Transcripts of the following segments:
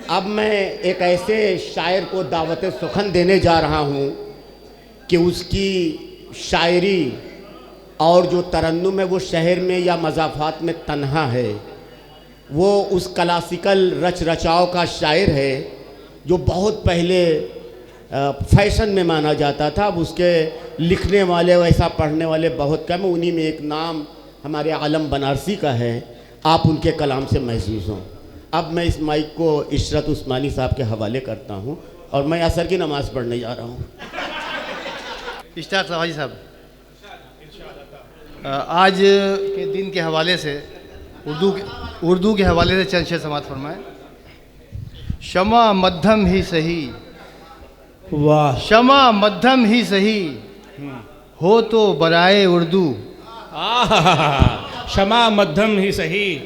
اب میں ایک ایسے شاعر کو دعوت سخن دینے جا رہا ہوں کہ اس کی شاعری اور جو ترنم ہے وہ شہر میں یا مضافات میں تنہا ہے. وہ اس کلاسیکل رچ رچاؤ کا شاعر ہے جو بہت پہلے فیشن میں مانا جاتا تھا. اب اس کے لکھنے والے ویسا پڑھنے والے بہت کم ہیں. انہی میں ایک نام ہمارے عالم بنارسی کا ہے. آپ ان کے کلام سے محظوظ ہوں. اب میں اس مائک کو عشرت عثمانی صاحب کے حوالے کرتا ہوں اور میں عصر کی نماز پڑھنے جا رہا ہوں. اشتیاق حاجی صاحب، آج کے دن کے حوالے سے اردو کے حوالے سے چند شعر سماعت فرمائیں. شمع مدھم ہی سہی، واہ، شمع مدھم ہی سہی، ہو تو برائے اردو. شمع مدھم ہی صحیح،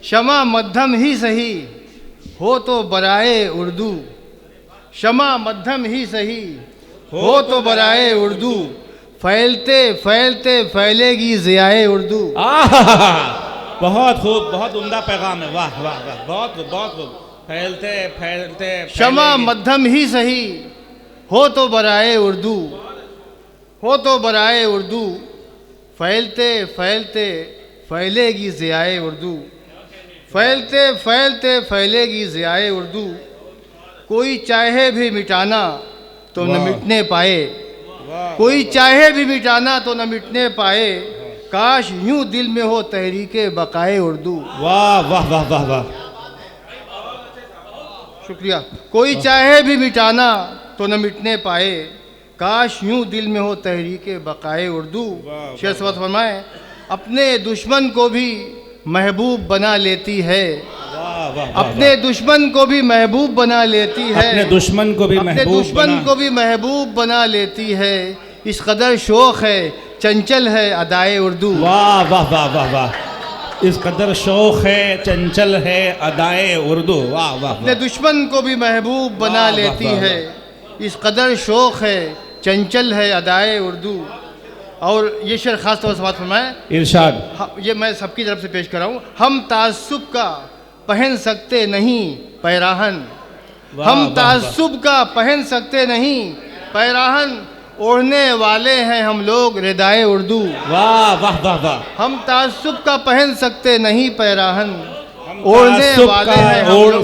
شمع مدھم ہی سہی، ہو تو برائے اردو. شمع مدھم ہی سہی، ہو تو برائے اردو. پھیلتے پھیلتے پھیلے گی ضیائے اردو. بہت خوب، بہت عمدہ پیغام ہے. واہ واہ واہ، بہت خوب بہت خوب. پھیلتے پھیلتے شمع مدھم ہی سہی، ہو تو برائے اردو. ہو تو برائے اردو. پھیلتے پھیلتے پھیلے گی ضیائے اردو. پھیلتے پھیلتے پھیلے گی ضیائے اردو. کوئی چاہے بھی مٹانا تو نہ مٹنے پائے. کوئی چاہے بھی مٹانا تو نہ مٹنے پائے. کاش یوں دل میں ہو تحریک بقائے اردو. واہ واہ واہ واہ واہ. شکریہ. کوئی چاہے بھی مٹانا تو نہ مٹنے پائے. کاش یوں دل میں ہو تحریک بقائے اردو. شعر سماعت فرمائیں. اپنے دشمن کو بھی محبوب بنا لیتی ہے. اپنے دشمن کو بھی محبوب بنا لیتی ہے. اپنے دشمن کو بھی اپنے دشمن کو بھی محبوب بنا لیتی ہے. اس قدر شوق ہے، چنچل ہے ادائے اردو. واہ واہ واہ واہ واہ. اس قدر شوق ہے، چنچل ہے ادائے اردو. واہ واہ. اپنے دشمن کو بھی محبوب بنا لیتی ہے. اس قدر شوق ہے، چنچل ہے ادائے اردو. اور یہ شعر خاص طور سے سماعت فرمائیں. ارشاد. یہ میں سب کی طرف سے پیش کر رہا ہوں. ہم تعصب کا پہن سکتے نہیں پیراہن. ہم تعصب کا پہن سکتے نہیں پیراہن. اوڑھنے والے ہیں ہم لوگ ردائے اردو. واہ واہ واہ واہ. ہم تعصب کا پہن سکتے نہیں پیراہن. اوڑھنے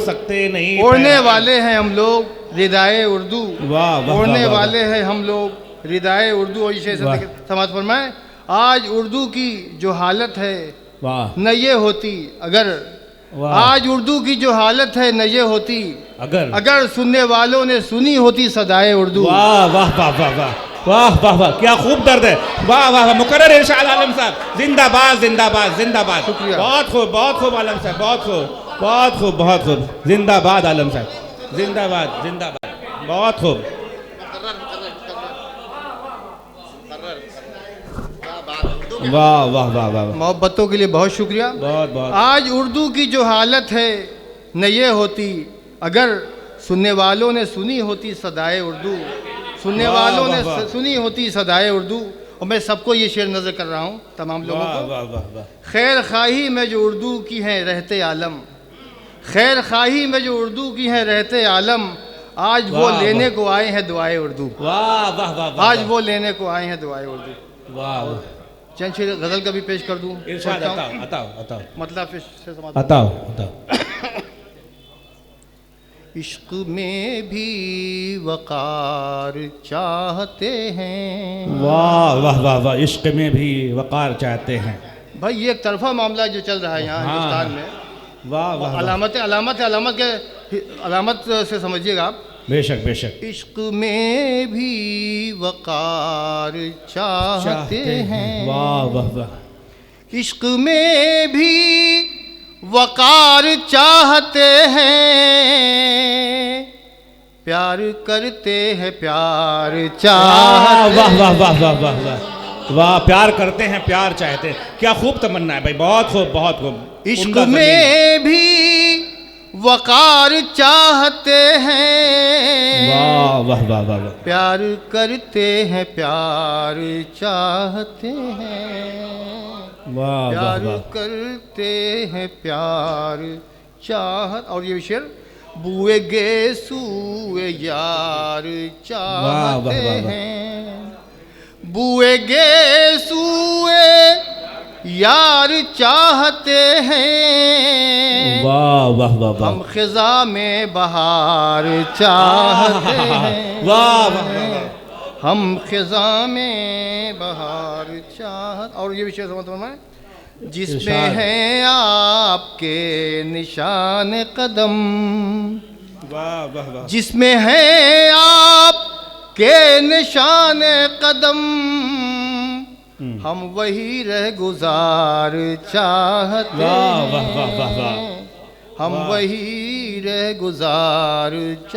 سکتے نہیں. اوڑھنے والے ہیں ہم لوگ ردائے اردو. اوڑھنے والے ہیں ہم لوگ ردائے اردو. اور یہ سماعت فرمائیں. آج اردو کی جو حالت ہے نہ یہ ہوتی اگر، آج اردو کی جو حالت ہے نہ یہ ہوتی اگر سننے والوں نے سنی ہوتی صدائے اردو. واہ واہ واہ واہ واہ واہ واہ واہ. کیا خوب درد ہے. واہ واہ واہ. مقرر ارشاد عالم صاحب. زندہ باد زندہ باد زندہ باد. شکریہ. بہت خوب بہت خوب عالم صاحب. بہت خوب بہت خوب بہت خوب. زندہ باد عالم صاحب. زندہ باد زندہ باد. بہت خوب. واہ واہ واہ واہ. محبتوں کے لیے بہت شکریہ. بہت بہت. آج اردو کی جو حالت ہے نہ یہ ہوتی اگر سننے والوں نے سنی ہوتی صدائے اردو. سننے والوں نے سنی ہوتی صدائے اردو. اور میں سب کو یہ شعر نظر کر رہا ہوں، تمام لوگوں کو. خیر خواہی میں جو اردو کی ہیں رہتے عالم. خیر خواہی میں جو اردو کی ہیں رہتے عالم. آج وہ لینے کو آئے ہیں دعائے اردو. واہ واہ واہ. آج وہ لینے کو آئے ہیں دعائے اردو. واہ. چند شعر غزل کا بھی پیش کر دوں. ارشاد. عطا مطلب عطا. عشق میں بھی وقار چاہتے ہیں. واہ واہ واہ واہ. عشق میں بھی وقار چاہتے ہیں. بھائی یہ ایک طرفہ معاملہ جو چل رہا ہے یہاں ہندوستان میں. واہ واہ. علامت کے علامت سے سمجھیے گا آپ. بے شک بے شک. عشق میں بھی وقار چاہتے ہیں. واہ واہ واہ. عشق میں بھی وقار چاہتے ہیں. پیار کرتے ہیں پیار چاہتے. واہ واہ واہ واہ واہ واہ واہ. پیار کرتے ہیں پیار چاہتے ہیں. کیا خوب تمنا ہے بھائی. بہت خوب بہت خوب. عشق میں بھی وقار چاہتے ہیں. واہ واہ واہ واہ. پیار کرتے ہیں پیار چاہتے ہیں. پیار کرتے ہیں پیار چاہت. اور یہ شعر. بوئے گیسو یار چاہتے ہیں، بوئے گیسو یار چاہتے ہیں، واہ واہ واہ واہ، ہم خزاں میں بہار چاہتے ہیں، واہ واہ واہ، ہم خزاں میں بہار چاہتے، اور یہ بھی شعر سمجھ فرمائیں، جس میں ہیں آپ کے نشان قدم، واہ واہ واہ، جس میں ہیں آپ کے نشان قدم، ہم وہی رہ گزار چاہتے واہ واہ واہ واہ واہ، ہیں، ہم وہی رہ گزار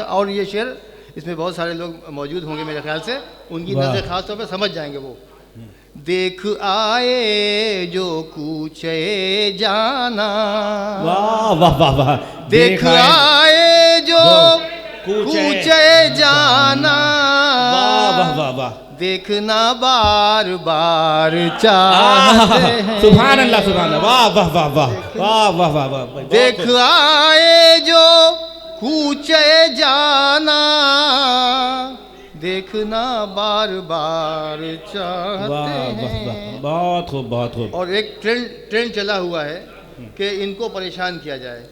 اور یہ شعر اس میں بہت سارے لوگ موجود ہوں گے میرے خیال سے، ان کی نظر خاص طور پہ سمجھ جائیں گے وہ۔ دیکھ آئے جو کوچے جانا، واہ واہ واہ واہ، دیکھ آئے جو کوچے جانا، واہ واہ واہ واہ، دیکھنا بار بار چاہتے ہیں، سبحان اللہ سبحان اللہ، واہ واہ واہ واہ، واہ واہ واہ واہ، دیکھ آئے جو کوچے جانا، دیکھنا بار بار چاہتے ہیں۔ بہت خوب بہت خوب، اور ایک ٹرینڈ چلا ہوا ہے کہ ان کو پریشان کیا جائے،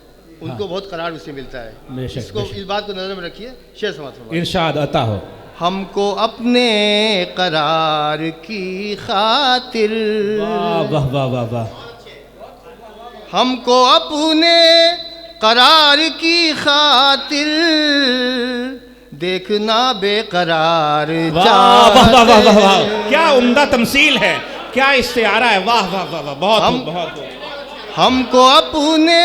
ان کو بہت قرار اس سے ملتا ہے، بے شک، اس کو اس بات کو نظر میں رکھیے، شعر سماعت فرمائیں۔ ارشاد عطا ہو، ہم کو اپنے قرار کی خاطر، واہ واہ واہ واہ واہ، ہم کو اپنے قرار کی خاطر، دیکھنا بے قرار واہ واہ واہ واہ واہ چاہتے واہ، ہیں، کیا عمدہ تمثیل ہے، کیا استعارہ ہے، واہ واہ واہ واہ، بہت خوب بہت خوب، ہم کو اپنے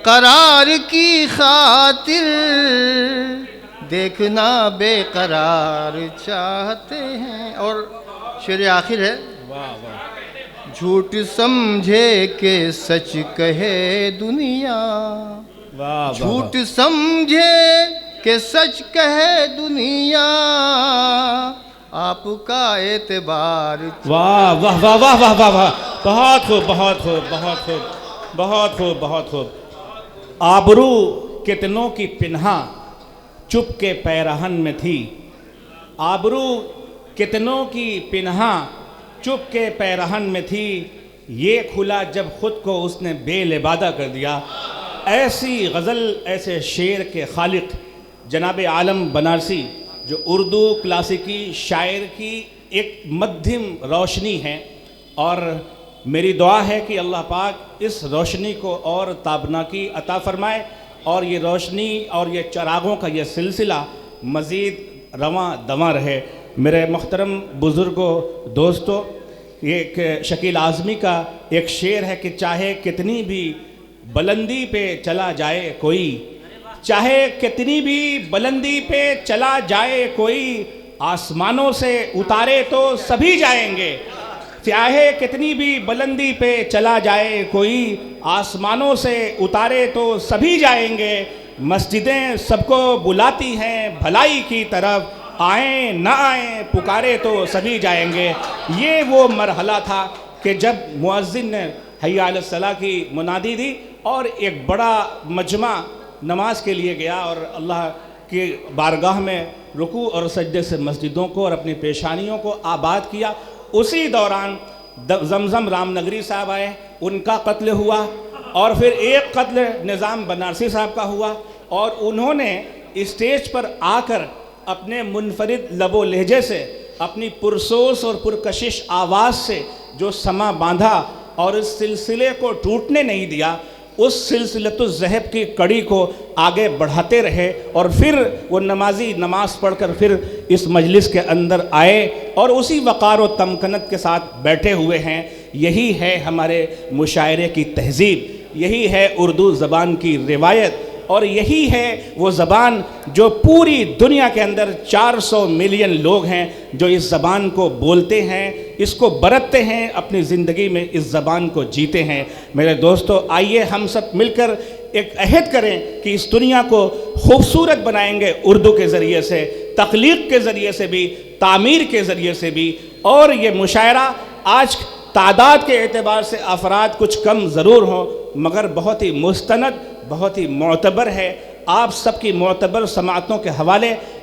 قرار کی خاطر، دیکھنا بے قرار چاہتے ہیں۔ اور شعر آخر ہے، واہ واہ، جھوٹ سمجھے کہ سچ کہے دنیا، واہ واہ، جھوٹ سمجھے کہ سچ کہے دنیا، آپ کا اعتبار، واہ واہ واہ واہ واہ واہ واہ، بہت خوب بہت خوب بہت خوب بہت خوب بہت خوب، آبرو کتنوں کی پنہا چپ کے پیرہن میں تھی، آبرو کتنوں کی پنہا چپ کے پیرہن میں تھی، یہ کھلا جب خود کو اس نے بے لبادہ کر دیا۔ ایسی غزل، ایسے شعر کے خالق جناب عالم بنارسی، جو اردو کلاسیکی شاعر کی ایک مدھم روشنی ہے، اور میری دعا ہے کہ اللہ پاک اس روشنی کو اور تابناکی عطا فرمائے، اور یہ روشنی اور یہ چراغوں کا یہ سلسلہ مزید رواں دواں رہے۔ میرے محترم بزرگوں، دوستوں، یہ ایک شکیل اعظمی کا ایک شعر ہے کہ چاہے کتنی بھی بلندی پہ چلا جائے کوئی، چاہے کتنی بھی بلندی پہ چلا جائے کوئی، آسمانوں سے اتارے تو سبھی جائیں گے، چاہے کتنی بھی بلندی پہ چلا جائے کوئی، آسمانوں سے اتارے تو سبھی جائیں گے، مسجدیں سب کو بلاتی ہیں بھلائی کی طرف، آئیں نہ آئیں پکارے تو سبھی جائیں گے۔ یہ وہ مرحلہ تھا کہ جب مؤذن نے حی علی الصلاۃ کی منادی دی اور ایک بڑا مجمع نماز کے لیے گیا، اور اللہ کی بارگاہ میں رکوع اور سجدے سے مسجدوں کو اور اپنی پیشانیوں کو آباد کیا۔ اسی دوران زمزم رام نگری صاحب آئے، ان کا قتل ہوا، اور پھر ایک قتل نظام بنارسی صاحب کا ہوا، اور انہوں نے اسٹیج پر آ کر اپنے منفرد لب و لہجے سے، اپنی پرسوس اور پرکشش آواز سے جو سما باندھا اور اس سلسلے کو ٹوٹنے نہیں دیا، اس سلسلۃ الذہب کی کڑی کو آگے بڑھاتے رہے، اور پھر وہ نمازی نماز پڑھ کر پھر اس مجلس کے اندر آئے اور اسی وقار و تمکنت کے ساتھ بیٹھے ہوئے ہیں۔ یہی ہے ہمارے مشاعرے کی تہذیب، یہی ہے اردو زبان کی روایت، اور یہی ہے وہ زبان جو پوری دنیا کے اندر 400 ملین لوگ ہیں جو اس زبان کو بولتے ہیں، اس کو برتتے ہیں، اپنی زندگی میں اس زبان کو جیتے ہیں۔ میرے دوستو، آئیے ہم سب مل کر ایک عہد کریں کہ اس دنیا کو خوبصورت بنائیں گے، اردو کے ذریعے سے، تخلیق کے ذریعے سے بھی، تعمیر کے ذریعے سے بھی۔ اور یہ مشاعرہ آج تعداد کے اعتبار سے افراد کچھ کم ضرور ہوں، مگر بہت ہی مستند، بہت ہی معتبر ہے۔ آپ سب کی معتبر سماعتوں کے حوالے